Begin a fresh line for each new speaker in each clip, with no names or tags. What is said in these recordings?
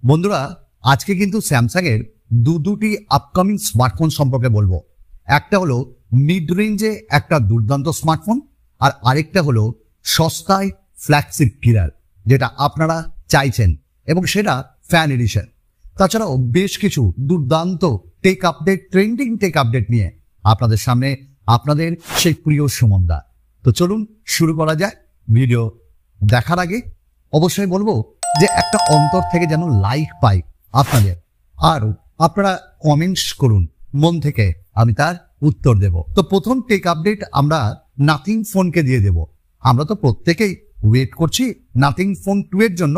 বন্ধুরা, আজকে কিন্তু স্যামসাং এর দুটি আপকামিং স্মার্টফোন সম্পর্কে বলবো। একটা হলো মিড রেঞ্জে একটা দুর্দান্ত স্মার্টফোন, আর আরেকটা হলো সস্তায় ফ্ল্যাগশিপ কিলার, যেটা আপনারা চাইছেন, এবং সেটা ফ্যান এডিশন। তাছাড়াও বেশ কিছু দুর্দান্ত take update, trending take update নিয়ে আপনাদের সামনে আপনাদের সেই প্রিয় সুমনদা। তো চলুন শুরু করা যায়। ভিডিও দেখার আগে অবশ্যই বলবো যে একটা অন্তর থেকে যেন লাইক পাই আপনাদের, আর আপনারা কমেন্টস করুন, মন থেকে আমি তার উত্তর দেব। তো প্রথম টেক আপডেট আমরা নাথিং ফোনকে দিয়ে দেব। আমরা তো প্রত্যেকেই ওয়েট করছি নাথিং ফোন 2 এর জন্য,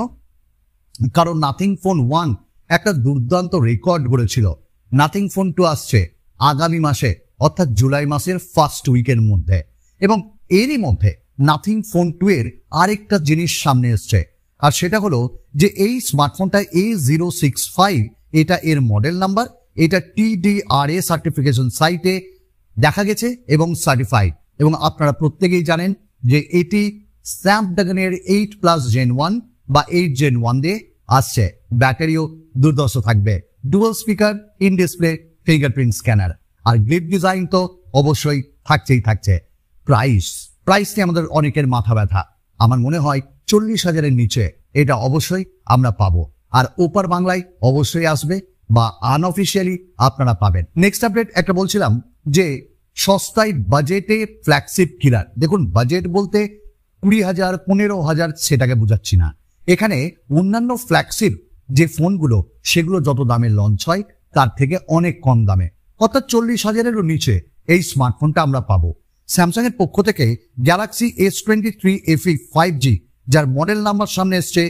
কারণ নাথিং ফোন 1 একটা দুর্দান্ত রেকর্ড গড়েছিল। নাথিং ফোন 2 আসছে আগামী মাসে, অর্থাৎ জুলাই মাসের ফার্স্ট উইকের মধ্যে, এবং এরই মধ্যে নাথিং ফোন 2 এর আরেকটা জিনিস সামনে এসছে, আর সেটা হলো যে এই স্মার্টফোনটা A065, এটা এর মডেল নাম্বার, এটা TDRA সার্টিফিকেশন সাইটে দেখা গেছে এবং সার্টিফাইড, এবং আপনারা প্রত্যেকেই জানেন যে এটি স্ন্যাপড্রাগনের 8+ Gen 1 বা 8 Gen 1 দিয়ে আসছে। ব্যাটারিও দুর্ধর্ষ থাকবে, dual speaker, in display fingerprint scanner, আর গ্রিপ ডিজাইন তো অবশ্যই থাকছে। প্রাইস নিয়ে আমাদের অনেকের মাথা ব্যথা। আমার মনে হয় 40,000-এর নিচে এটা অবশ্যই আমরা পাবো, আর ওপার বাংলায় অবশ্যই আসবে বা আনঅফিসিয়ালি আপনারা পাবেন। নেক্সট আপডেট একটা বলছিলাম যে সস্তায় বাজেটে ফ্ল্যাগশিপ কিলার। দেখুন, বাজেট বলতে 20,000, 15,000 সেটাকে বোঝাচ্ছি না। এখানে অন্যান্য ফ্ল্যাগশিপ যে ফোনগুলো, সেগুলো যত দামে লঞ্চ হয় তার থেকে অনেক কম দামে, অর্থাৎ 40,000-এরও নিচে এই স্মার্টফোনটা আমরা পাবো। স্যামসাং এর পক্ষ থেকে গ্যালাক্সি S23 FE 5G, যার মডেল নাম্বার সামনে এসছে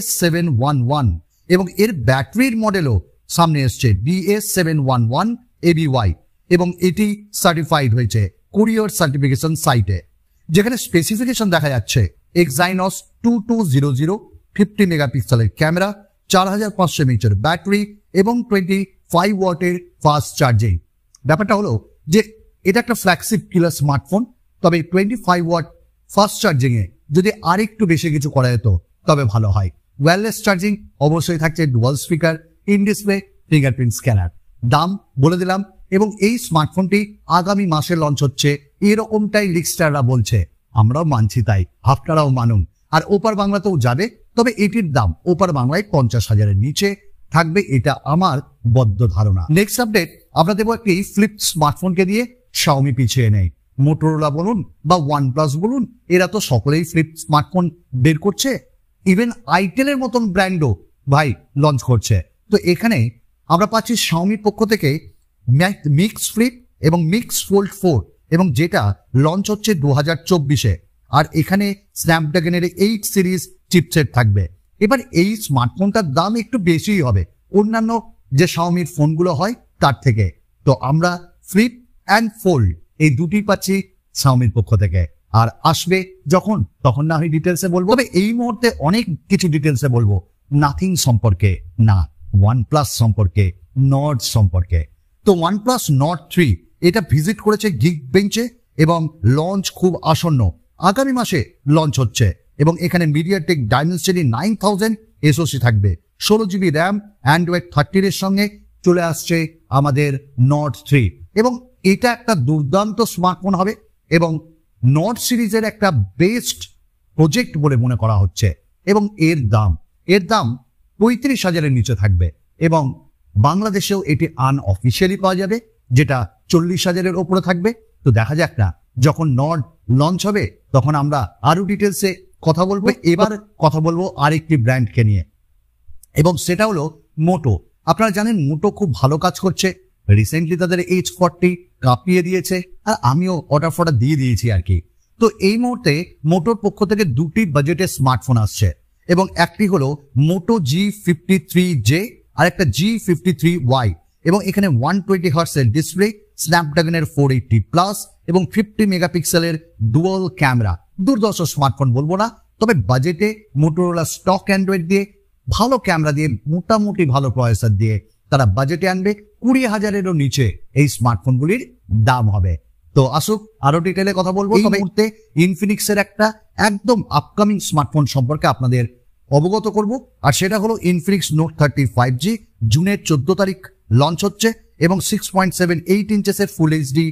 S711, এবং এর ব্যাটারির মডেলও সামনে এসছে BS711 ABY, এবং এটি সার্টিফাইড হয়েছে কুরিয়ার সার্টিফিকেশন সাইটে, যেখানে স্পেসিফিকেশন দেখা যাচ্ছে Exynos 2200, 50 মেগাপিক্সেলের ক্যামেরা, 4500 mAh ব্যাটারি এবং 25 ওয়াটের ফাস্ট চার্জিং। ব্যাপারটা হলো যে এটা একটা ফ্ল্যাগশিপ কিলার স্মার্টফোন, তবে 25 ওয়াট ফাস্ট চার্জিং এ যদি আরেকটু বেশি কিছু করা যেত তবে ভালো হয়। ওয়্যারলেস চার্জিং অবশ্যই থাকছে, dual speaker, in display fingerprint scanner. দাম বলে দিলাম, এবং এই স্মার্টফোনটি আগামী মাসে লঞ্চ হচ্ছে, এরকমটাই লিকস্টাররা বলছে। আমরাও মানছি, তাই আপনারাও মানুন। আর ওপার বাংলাতেও যাবে, তবে এটির দাম ওপার বাংলায় 50,000-এর নিচে থাকবে, এটা আমার বদ্ধ ধারণা। নেক্সট আপডেট আমরা দেবো একটি ফ্লিপ স্মার্টফোনকে দিয়ে। শাওমি পিছিয়ে নেই, মোটরোলা বলুন বা OnePlus বলুন, এরা তো সকলেই ফ্লিপ স্মার্টফোন বের করছে। ইভেন আইটেলের মতন ব্র্যান্ডও ভাই লঞ্চ করছে। তো এখানে আমরা পাচ্ছি শাওমির পক্ষ থেকে মিক্স ফ্লিপ এবং মিক্স ফোল্ড 4, এবং যেটা লঞ্চ হচ্ছে 2024-এ, আর এখানে স্ন্যাপড্রাগনের 8 সিরিজ চিপসেট থাকবে। এবার এই স্মার্টফোনটার দাম একটু বেশিই হবে অন্যান্য যে শাওমির ফোনগুলো হয় তার থেকে। তো আমরা ফ্লিপ অ্যান্ড ফোল্ড এই দুটি পাচ্ছি শাওমির পক্ষ থেকে, আর আসবে যখন তখন না হয় ডিটেলসে বলবো। তবে এই মুহূর্তে অনেক কিছু ডিটেলসে বলবো, নাথিং সম্পর্কে না, OnePlus সম্পর্কে, নর্ড সম্পর্কে। তো OnePlus Nord 3 এটা ভিজিট করেছে গিগ বেঞ্চে, এবং লঞ্চ খুব আসন্ন, আগামী মাসে লঞ্চ হচ্ছে, এবং এখানে মিডিয়াটেক ডাইমেনসিটি 9000 SoC থাকবে, 16GB র্যাম, অ্যান্ড্রয়েড 13 এর সঙ্গে চলে আসছে আমাদের Nord 3, এবং এটা একটা দুর্দান্ত স্মার্টফোন হবে, এবং নর্ড সিরিজের একটা বেস্ট প্রজেক্ট বলে মনে করা হচ্ছে। এবং এর দাম 35,000-এর নিচে থাকবে, এবং বাংলাদেশেও এটি আনঅফিসিয়ালি পাওয়া যাবে, যেটা 40,000-এর ওপরে থাকবে। তো দেখা যাক না, যখন নর্ড লঞ্চ হবে তখন আমরা আরো ডিটেলসে কথা বলবো। এবার কথা বলবো আরেকটি ব্র্যান্ডকে নিয়ে, এবং সেটা হলো মোটো। আপনারা জানেন মোটো খুব ভালো কাজ করছে, রিসেন্টলি তাদের H40 কাঁপিয়ে দিয়েছে, আর আমিও অর্ডার দিয়ে দিয়েছি আর কি। তো এই মুহূর্তে মোটোর পক্ষ থেকে দুটি বাজেটের স্মার্টফোন আসছে, এবং একটি হলো মোটো G53J আর একটা G53Y, এবং এখানে 120 হার্টজের ডিসপ্লে, স্ন্যাপড্রাগনের 480+ এবং 50 মেগাপিক্সেলের ডুয়াল ক্যামেরা। দুর্ধর্ষ স্মার্টফোন বলবো না, তবে বাজেটে মোটোরোলা স্টক অ্যান্ড্রয়েড দিয়ে, ভালো ক্যামেরা দিয়ে, মোটামুটি ভালো প্রসেসর দিয়ে তারা বাজেটে আনবে। 20,000-এরও নিচে এই স্মার্টফোনগুলির দাম হবে। তো আসুক আরো ডিটেলে কথা বলবো। তবে মুহূর্তে ইনফিনিক্সের একটা একদম আপকামিং স্মার্টফোন সম্পর্কে আপনাদের অবগত করব। আর সেটা হলো ইনফিনিক্স নোট 30 5G জুনের 14 তারিখ লঞ্চ হচ্ছে এবং 6.78 ইঞ্চেসের ফুল এইচডি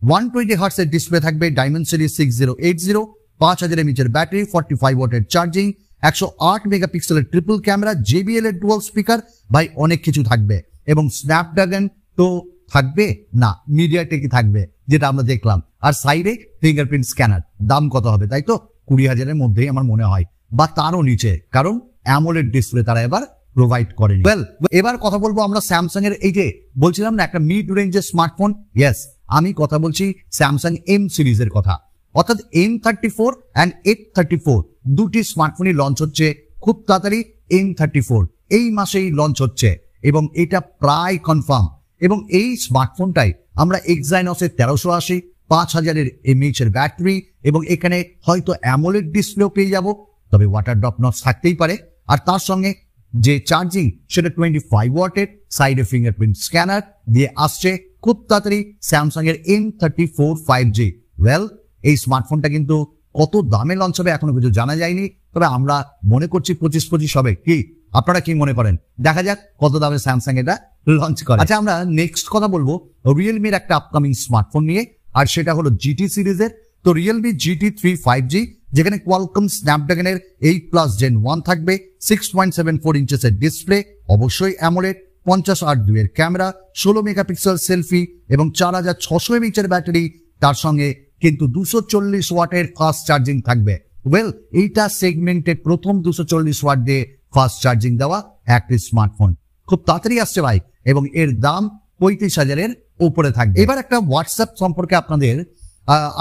120 হার্টস এর ডিসপ্লে থাকবে, ডায়মন্ডসিটি 6080, 5000 mAh এর ব্যাটারি, 45 ওয়াটের চার্জিং, 108 মেগাপিক্সেলের ট্রিপল ক্যামেরা, JBL এর ডুয়াল স্পিকার, ভাই অনেক কিছু থাকবে। এবং স্ন্যাপড্রাগন তো থাকবে না, মিডিয়াটেকই থাকবে যেটা আমরা দেখলাম। আর সাইডে ফিঙ্গারপ্রিন্ট স্ক্যানার। দাম কত হবে তাই তো? 20,000 এর মধ্যেই আমার মনে হয়, বা তারও নিচে, কারণ অ্যামোলেড ডিসপ্লে তারা এবার প্রোভাইড করেনি। ওয়েল, এবার কথা বলবো আমরা স্যামসাং এর, এই যে বলছিলাম না একটা মিড রেঞ্জের স্মার্টফোন, ইয়েস আমি কথা বলছি স্যামসাং এম সিরিজের কথা, অর্থাৎ M34 অ্যান্ড S34 দুটি স্মার্টফোনই লঞ্চ হচ্ছে খুব তাড়াতাড়ি। M34 এই মাসেই লঞ্চ হচ্ছে এবং এটা প্রায় কনফার্ম। এবং এই স্মার্টফোনটাই আমরা এক্সাইনসের 1380, 5000 mAh এর ব্যাটারি, এবং এখানে হয়তো অ্যামোলেড ডিসপ্লেও পেয়ে যাব, তবে ওয়াটার ড্রপ নচ থাকতেই পারে। আর তার সঙ্গে যে চার্জিং সেটা 25 ওয়াটের, সাইডে ফিঙ্গারপ্রিন্ট স্ক্যানার দিয়ে আসছে খুব তাড়াতাড়ি স্যামসাং এর M34 5G। ওয়েল, এই স্মার্টফোনটা কিন্তু কত দামে লঞ্চ হবে এখনো কিছু জানা যায়নি, তবে আমরা মনে করছি 25 হবে। কি আপনারা কি মনে করেন? দেখা যাক কত দামে স্যামসাং এটা লঞ্চ করে। আচ্ছা, আমরা নেক্সট কথা বলবো রিয়েলমির একটা আপকামিং স্মার্টফোন নিয়ে, আর সেটা হলো GT সিরিজের। তো রিয়েলমি GT3 5G, যেখানে কোয়ালকম স্ন্যাপড্রাগনের 8+ Gen 1 থাকবে, 6.74 ইঞ্চেসের ডিসপ্লে, অবশ্যই অ্যামোলেড, 50/8 এর ক্যামেরা, 16 মেগাপিক্সেল সেলফি এবং 4600 mAh এর ব্যাটারি, তার সঙ্গে কিন্তু 240 ওয়াটের ফাস্ট চার্জিং থাকবে। ওয়েল, এইটা সেগমেন্টে প্রথম 240 ওয়াট দিয়ে ফাস্ট চার্জিং দেওয়া একটি স্মার্টফোন খুব তাড়াতাড়ি আসছে ভাই, এবং এর দাম 35,000 এর উপরে থাকবে। এবার একটা হোয়াটসঅ্যাপ সম্পর্কে আপনাদের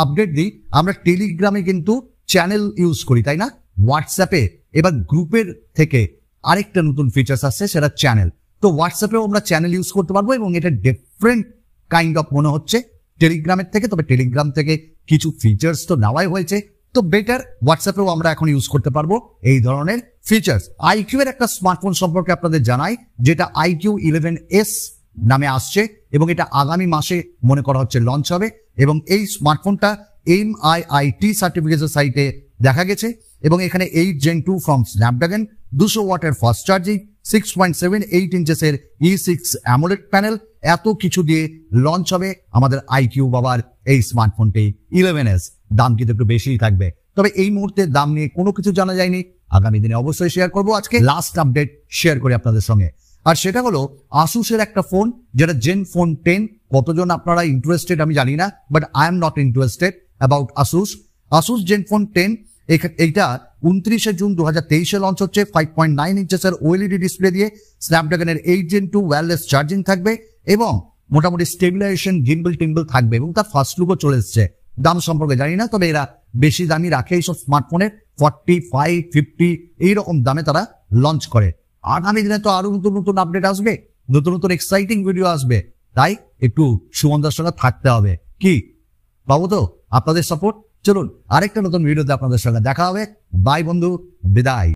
আপডেট দিই। আমরা টেলিগ্রামে কিন্তু চ্যানেল ইউজ করি, তাই না? হোয়াটসঅ্যাপে এবার গ্রুপের থেকে আরেকটা নতুন ফিচার্স আসছে, সেটা চ্যানেল। তো হোয়াটসঅ্যাপেও আমরা চ্যানেল ইউজ করতে পারবো, এবং এটা ডিফারেন্ট কাইন্ড অফ মনে হচ্ছে টেলিগ্রামের থেকে। তবে টেলিগ্রাম থেকে কিছু ফিচার্স তো নেওয়াই হয়েছে, তো বেটার হোয়াটসঅ্যাপেও আমরা এখন ইউজ করতে পারবো এই ধরনের ফিচার্স। IQ এর একটা স্মার্টফোন সম্পর্কে আপনাদের জানাই, যেটা IQ 11s নামে আসছে, এবং এটা আগামী মাসে মনে করা হচ্ছে লঞ্চ হবে। এবং এই স্মার্টফোনটা MIIT সার্টিফিকেশন সাইটে দেখা গেছে, এবং এখানে 8 Gen 2 ফ্রম স্ন্যাপড্রাগন, 200 ওয়াটের fast charging, 6.78 ইঞ্চেসের E6 AMOLED panel, এত কিছু দিয়ে লঞ্চ হবে আমাদের IQ বাবার এই স্মার্টফোনটি 11s। দাম কিন্তু একটু বেশিই থাকবে, তবে এই মুহূর্তে দাম নিয়ে কোনো কিছু জানা যায়নি। আগামী দিনে অবশ্যই শেয়ার করবো। আজকে লাস্ট আপডেট শেয়ার করি আপনাদের সঙ্গে, আর সেটা হলো আসুসের একটা ফোন, যেটা জেন ফোন 10। কতজন আপনারা ইন্টারেস্টেড আমি জানি না, but I am not interested about Asus Zen phone 10। এইটা 29 জুন 2023 লঞ্চ হচ্ছে, 5.9 ইঞ্চেসের OLED ডিসপ্লে দিয়ে, স্ন্যাপড্রাগনের 8 Gen 2 ওয়্যারলেস চার্জিং থাকবে, এবং মোটামুটি স্টেবিলাইজেশন গিম্বল টিম্বল থাকবে, এবং তার ফার্স্ট লুকও চলে এসছে। দাম সম্পর্কে জানি না, তবে এরা বেশি দামি রাখে এইসব স্মার্টফোনের, 45, 50 এইরকম দামে তারা লঞ্চ করে। আগামী দিনে তো আরো নতুন নতুন আপডেট আসবে, নতুন নতুন এক্সাইটিং ভিডিও আসবে, তাই একটু সুমনদার সঙ্গে থাকতে হবে। কি পাবো তো আপনাদের সাপোর্ট? চলুন আরেকটা নতুন ভিডিওতে আপনাদের সঙ্গে দেখা হবে। বাই বন্ধু, বিদায়।